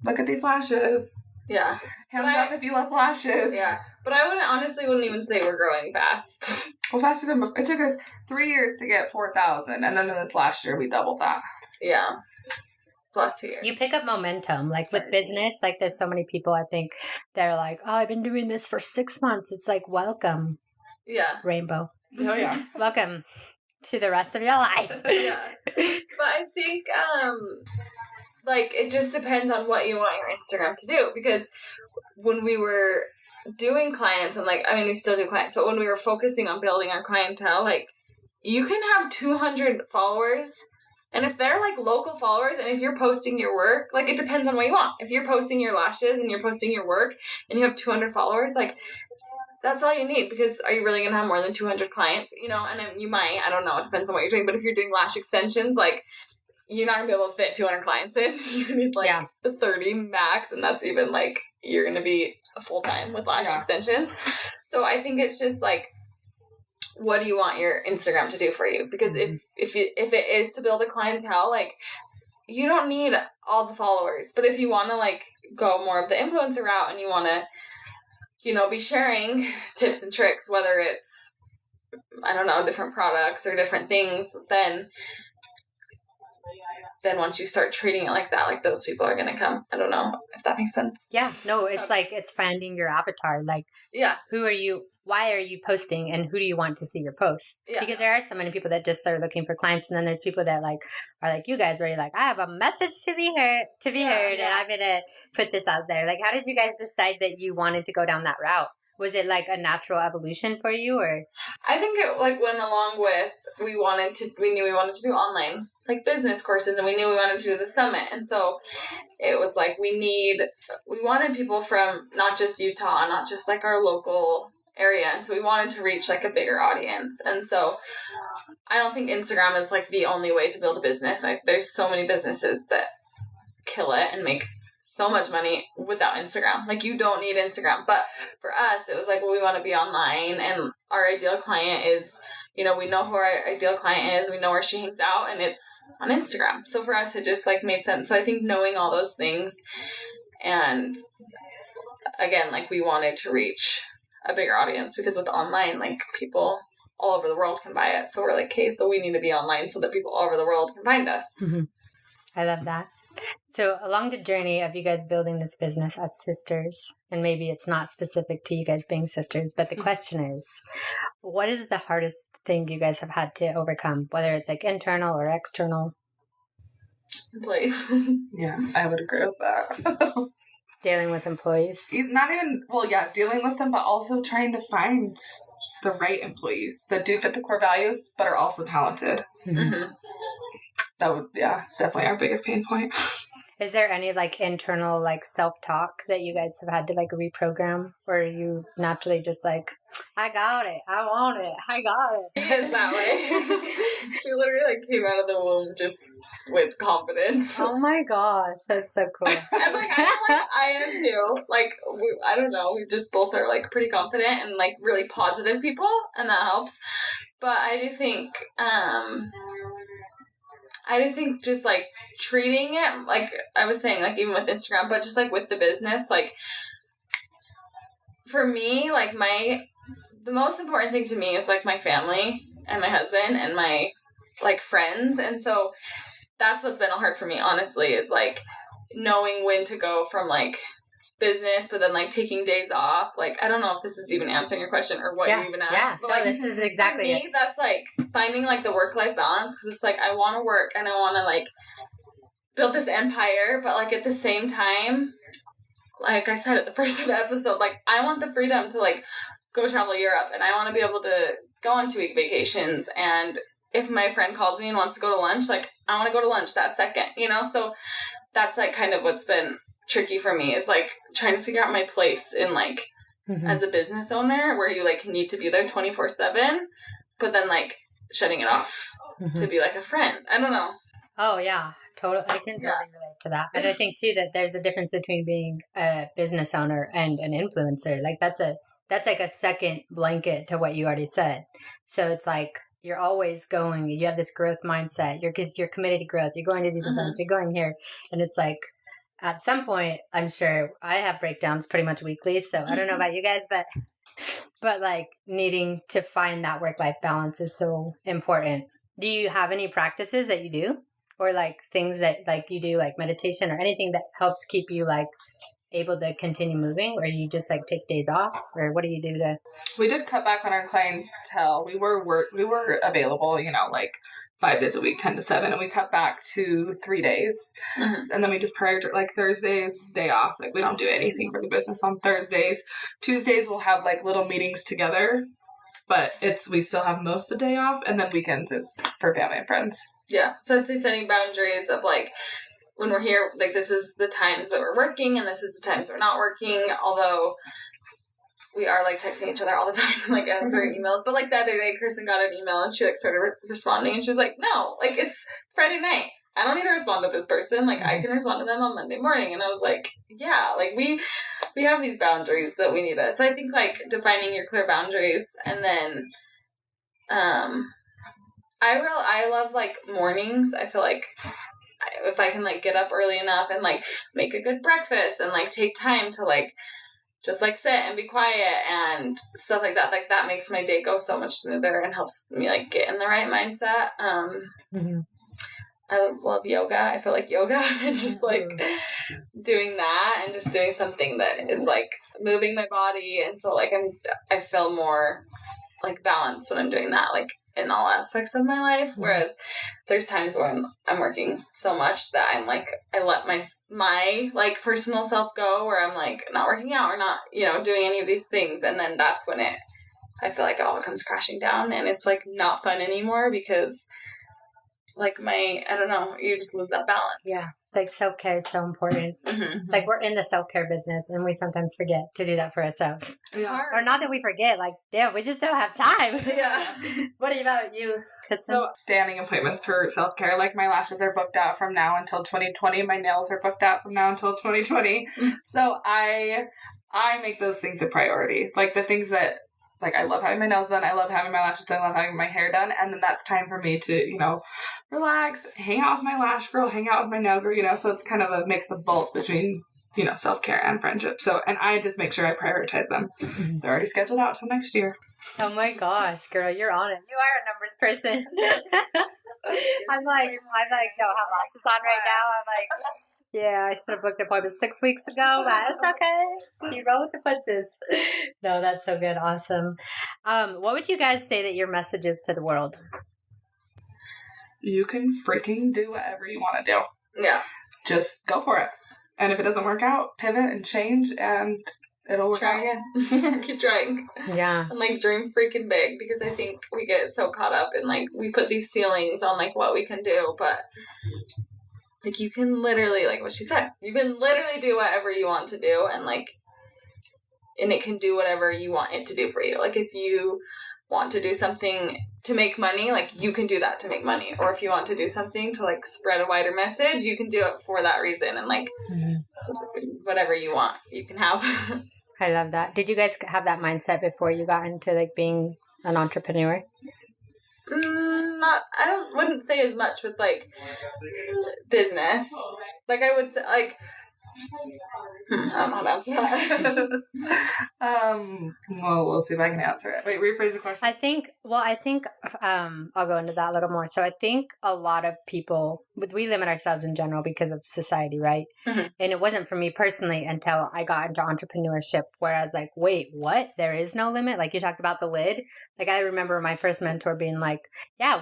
look at these lashes. Yeah. Hands up if you love lashes. Yeah. But I wouldn't even say we're growing fast. Well, faster than before. It took us 3 years to get 4,000. And then in this last year, we doubled that. Yeah. Plus 2 years. You pick up momentum, like with business. Like, there's so many people, I think, they're like, oh, I've been doing this for 6 months. It's like, welcome. Yeah. Rainbow. Oh, yeah. Welcome to the rest of your life. Yeah. But I think, it just depends on what you want your Instagram to do. Because when we were doing clients, and we still do clients, but when we were focusing on building our clientele, you can have 200 followers. And if they're local followers, and if you're posting your work, it depends on what you want. If you're posting your lashes and you're posting your work and you have 200 followers, that's all you need, because are you really going to have more than 200 clients? And you might, I don't know, it depends on what you're doing. But if you're doing lash extensions, you're not going to be able to fit 200 clients in. You need 30 max, and that's even you're going to be full-time with lash extensions. So I think it's just what do you want your Instagram to do for you? Because if it is to build a clientele, you don't need all the followers. But if you want to go more of the influencer route, and you want to, be sharing tips and tricks, whether it's, I don't know, different products or different things, then once you start treating it like that, those people are going to come. I don't know if that makes sense. Yeah, no, it's it's finding your avatar. Yeah. Who are you? Why are you posting, and who do you want to see your posts? Yeah. Because there are so many people that just are looking for clients, and then there's people that are like you guys, where you're I have a message to be heard, and I'm gonna put this out there. How did you guys decide that you wanted to go down that route? Was it a natural evolution for you, or? I think it went along with we knew we wanted to do online business courses, and we knew we wanted to do the summit, and so it was we wanted people from not just Utah, not just our local area, and so we wanted to reach a bigger audience. And so I don't think Instagram is the only way to build a business. There's so many businesses that kill it and make so much money without Instagram. Like, you don't need Instagram. But for us, it was like, well, we want to be online, and our ideal client is, you know, we know who our ideal client is, we know where she hangs out, and it's on Instagram. So for us, it just, like, made sense. So I think knowing all those things, and again, like, we wanted to reach a bigger audience, because with online, like, people all over the world can buy it. So we're like, okay, so we need to be online so that people all over the world can find us. Mm-hmm. I love that. So along the journey of you guys building this business as sisters, and maybe it's not specific to you guys being sisters, but the question is, what is the hardest thing you guys have had to overcome, whether it's like internal or external? Employees. Yeah, I would agree with that. Dealing with employees? Not even, well, yeah, dealing with them, but also trying to find the right employees that do fit the core values, but are also talented. Mm-hmm. That would, yeah, it's definitely our biggest pain point. Is there any like internal like self-talk that you guys have had to like reprogram, or are you naturally just like, I got it, I want it, I got it? It's that way. She literally like came out of the womb just with confidence. Oh my gosh, that's so cool. And like I am too. Like, I don't know, we just both are like pretty confident and like really positive people, and that helps. But I do think just like treating it, like I was saying, like even with Instagram, but just like with the business, like for me, like the most important thing to me is like my family and my husband and my like friends. And so that's what's been hard for me, honestly, is like knowing when to go from like business, but then like taking days off. Like, I don't know if this is even answering your question or what you even asked. Yeah, but no, like, this is exactly for me, that's like finding like the work-life balance, because it's like I want to work and I want to like build this empire, but like at the same time, like I said at the first of the episode, like I want the freedom to like go travel Europe, and I want to be able to go on 2-week vacations, and if my friend calls me and wants to go to lunch, like I want to go to lunch that second, you know? So that's like kind of what's been tricky for me, is like trying to figure out my place in like as a business owner, where you like need to be there 24/7, but then like shutting it off to be like a friend. I don't know. Oh yeah, totally. I can totally relate to that. And I think too that there's a difference between being a business owner and an influencer. Like that's like a second blanket to what you already said. So it's like you're always going. You have this growth mindset. You're committed to growth. You're going to these events. You're going here, and it's like at some point, I'm sure I have breakdowns pretty much weekly. So I don't know about you guys, but like needing to find that work-life balance is so important. Do you have any practices that you do, or like things that like you do, like meditation or anything that helps keep you like able to continue moving, or you just like take days off, or what do you do to? We did cut back on our clientele. We were available, you know, like 5 days a week, 10 to 7, and we cut back to 3 days. And then we just prioritize, like Thursdays, day off. Like we don't do anything for the business on Thursdays. Tuesdays we'll have like little meetings together, but we still have most of the day off, and then weekends is for family and friends. Yeah. So I'd say setting boundaries of like, when we're here, like this is the times that we're working, and this is the times we're not working, although we are like texting each other all the time, like answering emails. But like the other day, Kristen got an email and she like started responding, and she was like, no, like it's Friday night. I don't need to respond to this person. Like I can respond to them on Monday morning. And I was like, yeah, like we have these boundaries that we need to. So I think like defining your clear boundaries, and then I love like mornings. I feel like if I can like get up early enough and like make a good breakfast and like take time to like just like sit and be quiet and stuff like that makes my day go so much smoother and helps me like get in the right mindset. I love yoga. I feel like yoga and just like doing that and just doing something that is like moving my body, and so like I feel more like balanced when I'm doing that, like in all aspects of my life. Whereas there's times when I'm working so much that I'm like, I let my like personal self go, where I'm like not working out or not, you know, doing any of these things. And then that's when I feel like it all comes crashing down, and it's like not fun anymore, because I don't know, you just lose that balance. Yeah. Like self-care is so important. Mm-hmm. Like we're in the self-care business and we sometimes forget to do that for ourselves. It's hard. Or not that we forget, like, damn, we just don't have time. Yeah. What about you, Kristen? So standing appointments for self-care, like my lashes are booked out from now until 2020. My nails are booked out from now until 2020. So I make those things a priority. Like the things that, like, I love having my nails done, I love having my lashes done, I love having my hair done, and then that's time for me to, relax, hang out with my lash girl, hang out with my nail girl, so it's kind of a mix of both between, self-care and friendship. So, and I just make sure I prioritize them. They're already scheduled out till next year. Oh my gosh, girl, you're on it. You are a numbers person. I'm like, don't have lashes on right now. I'm like, yeah, I should have booked an appointment 6 weeks ago, but it's okay. You roll with the punches. No, that's so good. Awesome. What would you guys say that your message is to the world? You can freaking do whatever you want to do. Yeah. Just go for it. And if it doesn't work out, pivot and change, and it'll work out. again. Keep trying. Yeah. And dream freaking big, because I think we get so caught up in we put these ceilings on what we can do, but you can literally, like what she said, you can literally do whatever you want to do, and it can do whatever you want it to do for you. If you want to do something to make money, you can do that to make money. Or if you want to do something to spread a wider message, you can do it for that reason. And whatever you want, you can have. I love that. Did you guys have that mindset before you got into being an entrepreneur? Wouldn't say as much with business. I would say I don't know how to answer that. Well, we'll see if I can answer it. Wait, rephrase the question. I think I'll go into that a little more. So I think a lot of people, we limit ourselves in general because of society, right? Mm-hmm. And it wasn't for me personally until I got into entrepreneurship, where I was like, wait, what? There is no limit? You talked about the lid. I remember my first mentor being like, yeah,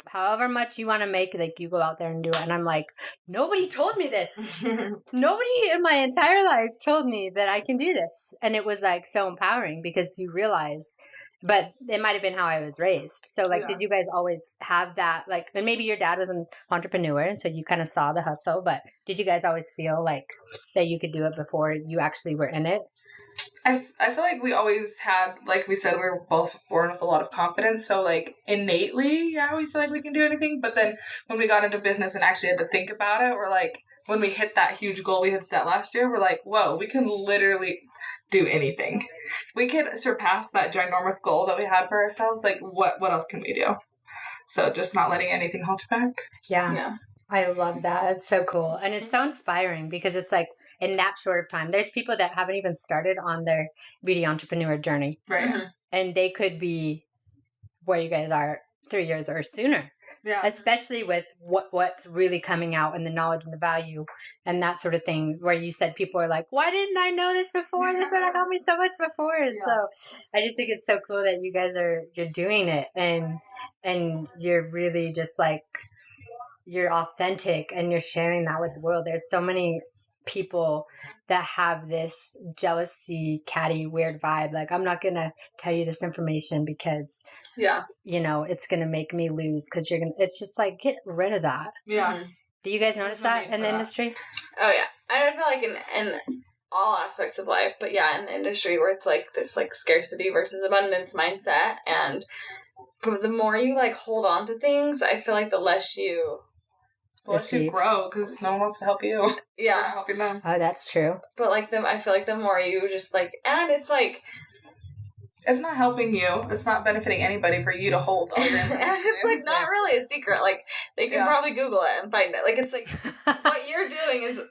however much you want to make, you go out there and do it. And I'm like, nobody told me this. Nobody in my entire life told me that I can do this. And it was so empowering, because you realize, but it might have been how I was raised. So Did you guys always have that, and maybe your dad was an entrepreneur and so you kind of saw the hustle, but did you guys always feel that you could do it before you actually were in it? I feel like we always had, like we said, we were both born with a lot of confidence. So, innately, yeah, we feel like we can do anything. But then when we got into business and actually had to think about it, we're when we hit that huge goal we had set last year, we're whoa, we can literally do anything. We could surpass that ginormous goal that we had for ourselves. What else can we do? So just not letting anything hold you back. Yeah. I love that. It's so cool. And it's so inspiring, because it's in that short of time, there's people that haven't even started on their beauty entrepreneur journey. Right. Mm-hmm. And they could be where you guys are 3 years or sooner. Yeah. Especially with what's really coming out, and the knowledge and the value and that sort of thing, where you said people are like, why didn't I know this before? This would have helped me so much before. And so I just think it's so cool that you guys you're doing it, and you're really just you're authentic, and you're sharing that with the world. There's so many people that have this jealousy, catty, weird vibe. I'm not going to tell you this information because, it's going to make me lose, because it's just get rid of that. Yeah. Mm-hmm. Do you guys notice that in the industry? Oh, yeah. I feel in all aspects of life, but yeah, in the industry where it's this scarcity versus abundance mindset, and the more you hold on to things, I feel the less you you grow, because no one wants to help you. Yeah. You're helping them. Oh, that's true. But I feel the more you just and it's it's not helping you. It's not benefiting anybody for you to hold all your information. And it's not really a secret. They can probably Google it and find it. It's what you're doing is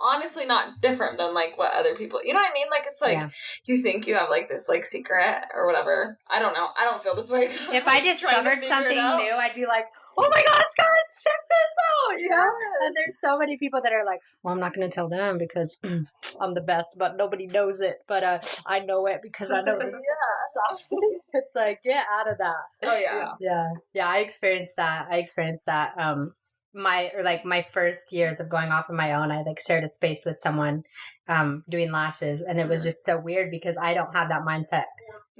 honestly not different than what other people. You know what I mean? It's you think you have this secret or whatever. I don't know. I don't feel this way. If I discovered something new, I'd be like, oh my gosh, guys, check this out. And there's so many people that are like, well, I'm not going to tell them because I'm the best, but nobody knows it. But I know it because I know this. So it's get out of that. Oh yeah. Yeah. I experienced that. My first years of going off on my own, I shared a space with someone doing lashes, and it was just so weird because I don't have that mindset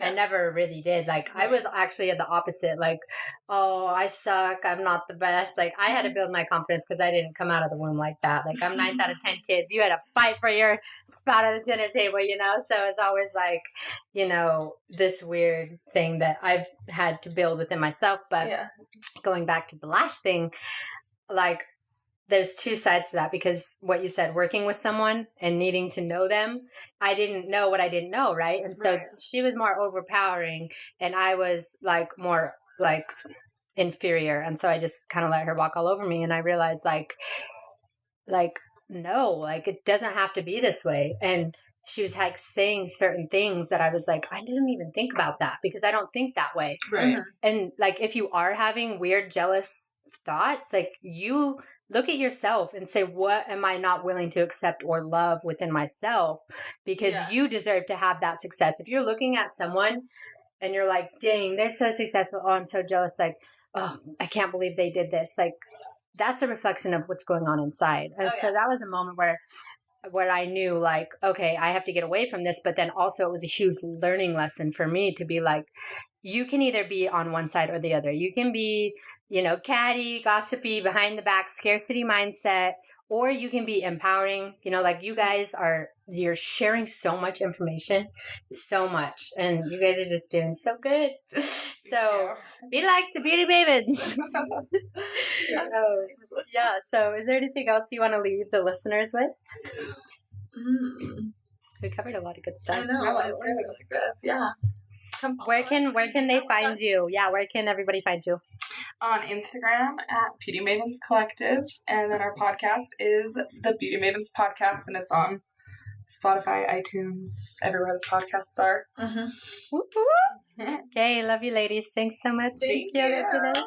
I never really did. Like, I was actually at the opposite. Like, oh, I suck. I'm not the best. Like, I had to build my confidence because I didn't come out of the womb like that. Like, I'm 9th out of 10 kids. You had to fight for your spot at the dinner table, you know? So it's always like, you know, this weird thing that I've had to build within myself. But going back to the lash thing, like, there's two sides to that, because what you said, working with someone and needing to know them, I didn't know what I didn't know, right? And so she was more overpowering and I was like more like inferior. And so I just kind of let her walk all over me. And I realized like, no, like it doesn't have to be this way. And she was like saying certain things that I was like, I didn't even think about that because I don't think that way. Right. And like, if you are having weird, jealous thoughts, like you look at yourself and say, what am I not willing to accept or love within myself? Because you deserve to have that success. If you're looking at someone and you're like, dang, they're so successful. Oh, I'm so jealous. Like, oh, I can't believe they did this. Like, that's a reflection of what's going on inside. And so that was a moment where I knew like, okay, I have to get away from this. But then also it was a huge learning lesson for me to be like, you can either be on one side or the other. You can be, you know, catty, gossipy, behind the back, scarcity mindset, or you can be empowering. You know, like you guys you're sharing so much information, so much. And you guys are just doing so good. So be like the Beauty Mavens. So is there anything else you want to leave the listeners with? We covered a lot of good stuff. I know. That was really good. Yeah. Where can they find you? Yeah, where can everybody find you? On Instagram at Beauty Mavens Collective, and then our podcast is the Beauty Mavens Podcast, and it's on Spotify, iTunes, everywhere the podcasts are. Okay, love you ladies. Thanks so much. Thank you. Today.